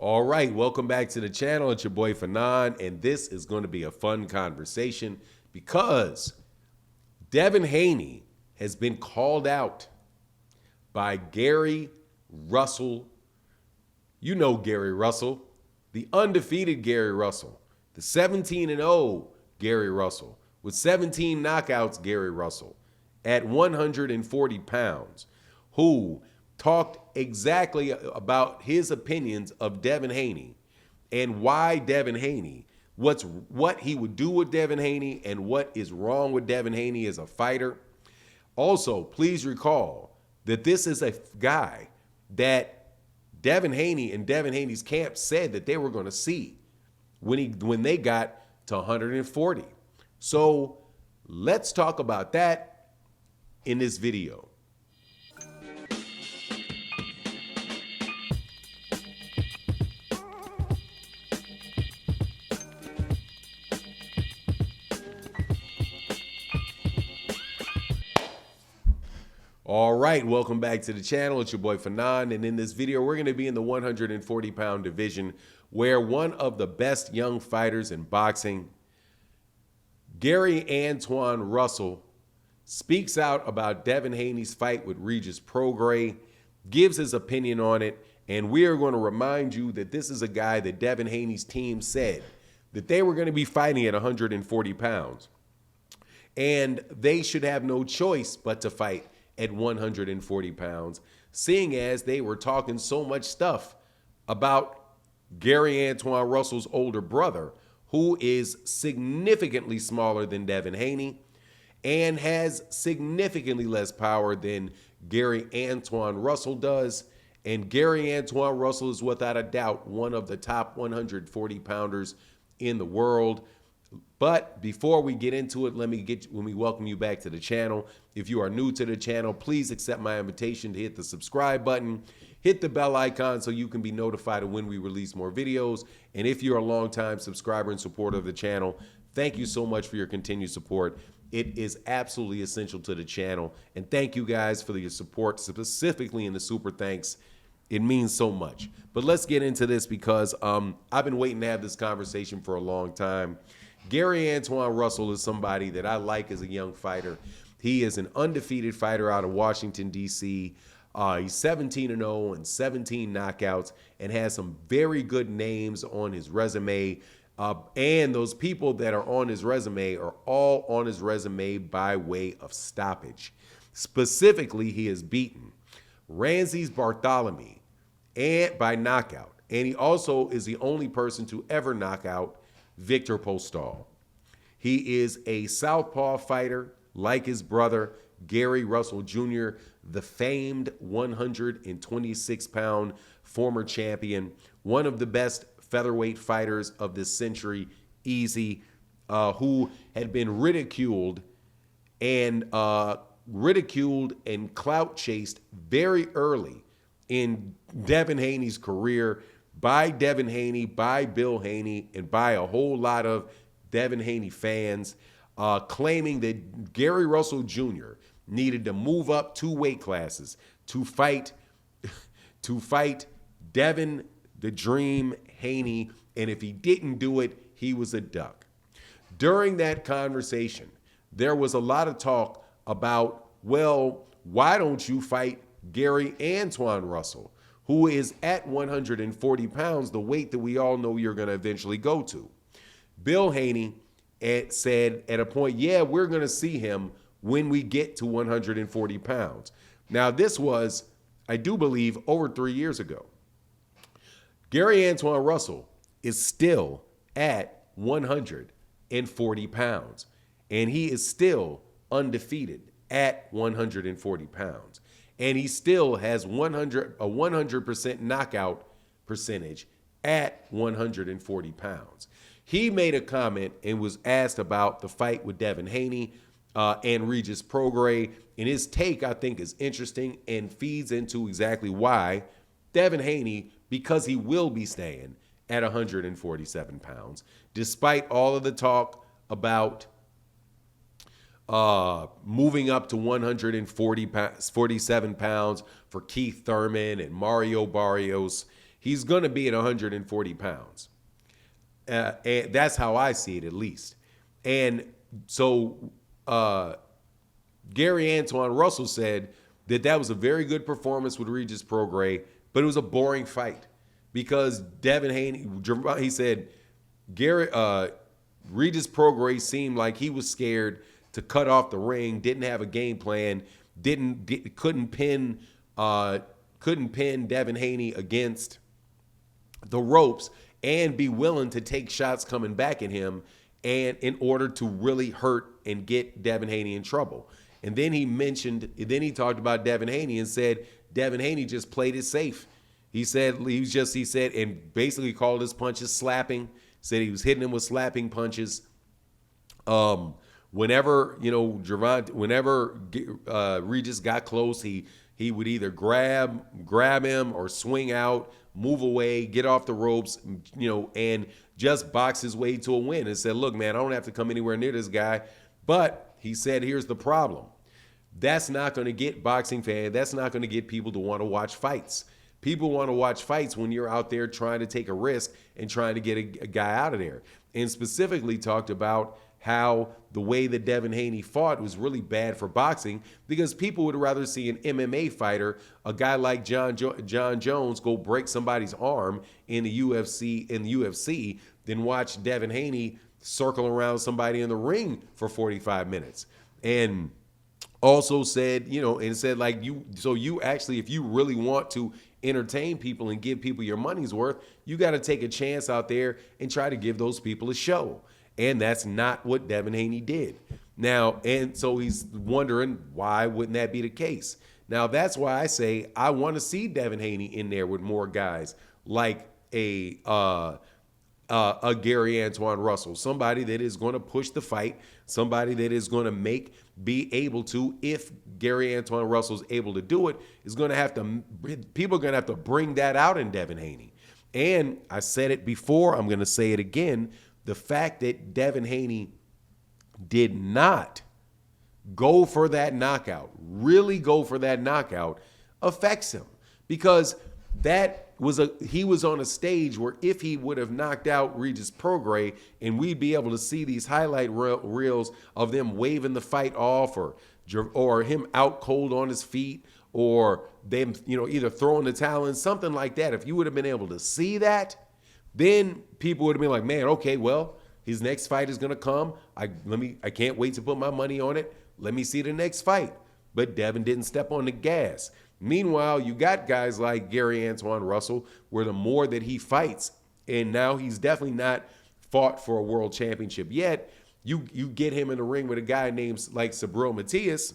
All right, welcome back to the channel. It's your boy Fanon, and this is going to be a fun conversation because Devin Haney has been called out by Gary Russell. You know Gary Russell, the undefeated Gary Russell, the 17-0 Gary Russell, with 17 knockouts Gary Russell at 140 pounds, who talked exactly about his opinions of Devin Haney and why Devin Haney, what he would do with Devin Haney and what is wrong with Devin Haney as a fighter. Also, please recall that this is a guy that Devin Haney and Devin Haney's camp said that they were going to see when they got to 140. So let's talk about that in this video. All right, welcome back to the channel. It's your boy Fanon, and in this video, we're going to be in the 140-pound division where one of the best young fighters in boxing, Gary Antoine Russell, speaks out about Devin Haney's fight with Regis Prograis, gives his opinion on it, and we are going to remind you that this is a guy that Devin Haney's team said that they were going to be fighting at 140 pounds, and they should have no choice but to fight at 140 pounds, seeing as they were talking so much stuff about Gary Antoine Russell's older brother, who is significantly smaller than Devin Haney and has significantly less power than Gary Antoine Russell does. And Gary Antoine Russell is without a doubt one of the top 140 pounders in the world. But before we get into it, let me welcome you back to the channel. If you are new to the channel, please accept my invitation to hit the subscribe button, hit the bell icon so you can be notified of when we release more videos. And if you're a longtime subscriber and supporter of the channel, thank you so much for your continued support. It is absolutely essential to the channel. And thank you guys for your support, specifically in the super thanks. It means so much. But let's get into this because I've been waiting to have this conversation for a long time. Gary Antoine Russell is somebody that I like as a young fighter. He is an undefeated fighter out of Washington, D.C. He's 17-0 and 17 knockouts and has some very good names on his resume. And those people that are on his resume are all on his resume by way of stoppage. Specifically, he has beaten Ranzis Bartholomew and by knockout. And he also is the only person to ever knock out Victor Postol. He is a southpaw fighter like his brother, Gary Russell Jr., the famed 126-pound former champion, one of the best featherweight fighters of this century, easy, who had been ridiculed and clout chased very early in Devin Haney's career by Devin Haney, by Bill Haney, and by a whole lot of Devin Haney fans, claiming that Gary Russell Jr. needed to move up 2 weight classes to fight Devin the Dream Haney, and if he didn't do it, he was a duck. During that conversation, there was a lot of talk about, well, why don't you fight Gary Antoine Russell, who is at 140 pounds, the weight that we all know you're going to eventually go to. Bill Haney said at a point, yeah, we're going to see him when we get to 140 pounds. Now, this was, I do believe, over 3 years ago. Gary Antoine Russell is still at 140 pounds, and he is still undefeated at 140 pounds. And he still has a 100% knockout percentage at 140 pounds. He made a comment and was asked about the fight with Devin Haney and Regis Prograis. And his take, I think, is interesting and feeds into exactly why Devin Haney, because he will be staying at 147 pounds, despite all of the talk about moving up to 147 pounds for Keith Thurman and Mario Barrios. He's going to be at 140 pounds. And that's how I see it, at least. And so Gary Antoine Russell said that was a very good performance with Regis Prograis, but it was a boring fight because Devin Haney, he said, Regis Prograis seemed like he was scared to cut off the ring, didn't have a game plan, couldn't pin Devin Haney against the ropes and be willing to take shots coming back at him, and in order to really hurt and get Devin Haney in trouble. And then he talked about Devin Haney and said Devin Haney just played it safe. He said, and basically called his punches slapping, said he was hitting him with slapping punches. Whenever Regis got close, he would either grab him or swing out, move away, get off the ropes, and just box his way to a win. And said, look, man, I don't have to come anywhere near this guy. But he said, here's the problem. That's not going to get boxing fans. That's not going to get people to want to watch fights. People want to watch fights when you're out there trying to take a risk and trying to get a guy out of there. And specifically talked about how the way that Devin Haney fought was really bad for boxing because people would rather see an MMA fighter, a guy like John Jones, go break somebody's arm in the UFC than watch Devin Haney circle around somebody in the ring for 45 minutes. And also said, like you actually, if you really want to entertain people and give people your money's worth, you got to take a chance out there and try to give those people a show. And that's not what Devin Haney did. Now, and so he's wondering, why wouldn't that be the case? Now, that's why I say I want to see Devin Haney in there with more guys like a Gary Antoine Russell, somebody that is going to push the fight, somebody that is going to be able to, if Gary Antoine Russell is able to do it, people are going to have to bring that out in Devin Haney. And I said it before, I'm going to say it again, the fact that Devin Haney did not go for that knockout, really go for that knockout, affects him because he was on a stage where if he would have knocked out Regis Prograis and we'd be able to see these highlight reels of them waving the fight off or him out cold on his feet or them, either throwing the towel in, something like that. If you would have been able to see that, then people would have been like, man, okay, well, his next fight is going to come. I can't wait to put my money on it. Let me see the next fight. But Devin didn't step on the gas. Meanwhile, you got guys like Gary Antoine Russell, where the more that he fights, and now he's definitely not fought for a world championship yet, you get him in the ring with a guy named like Subriel Matias,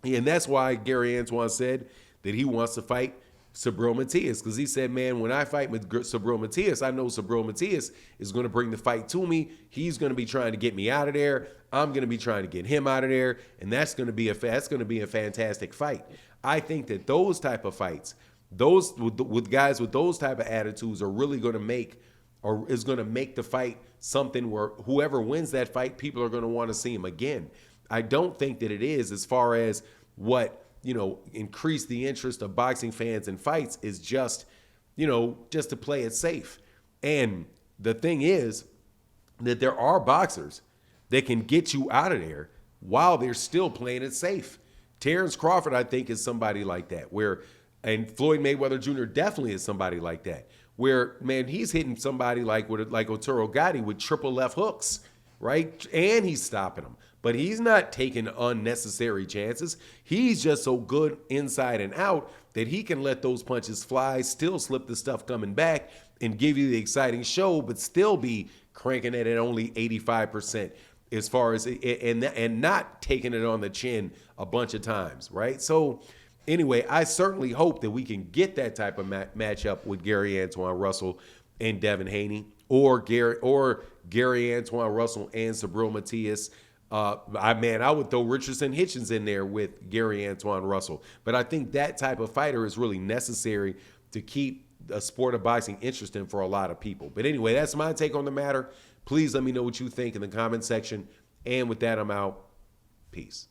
and that's why Gary Antoine said that he wants to fight Subriel Matias, because he said, man, when I fight with Subriel Matias, I know Subriel Matias is going to bring the fight to me. He's going to be trying to get me out of there. I'm going to be trying to get him out of there, and that's going to be a fantastic fight. I think that those type of fights, those with guys with those type of attitudes, are really going to make the fight something where whoever wins that fight, people are going to want to see him again. I don't think that it is, as far as what increase the interest of boxing fans in fights, is just to play it safe. And the thing is that there are boxers that can get you out of there while they're still playing it safe. Terrence Crawford, I think, is somebody like that, and Floyd Mayweather Jr. definitely is somebody like that, where, man, he's hitting somebody like Arturo Gatti with triple left hooks, right? And he's stopping them. But he's not taking unnecessary chances. He's just so good inside and out that he can let those punches fly, still slip the stuff coming back, and give you the exciting show, but still be cranking it at only 85% as far as and not taking it on the chin a bunch of times, right? So anyway, I certainly hope that we can get that type of matchup with Gary Antoine Russell and Devin Haney, or Gary Antoine Russell and Subriel Matias. I would throw Richardson Hitchens in there with Gary Antoine Russell. But I think that type of fighter is really necessary to keep the sport of boxing interesting for a lot of people. But anyway, that's my take on the matter. Please let me know what you think in the comment section. And with that, I'm out. Peace.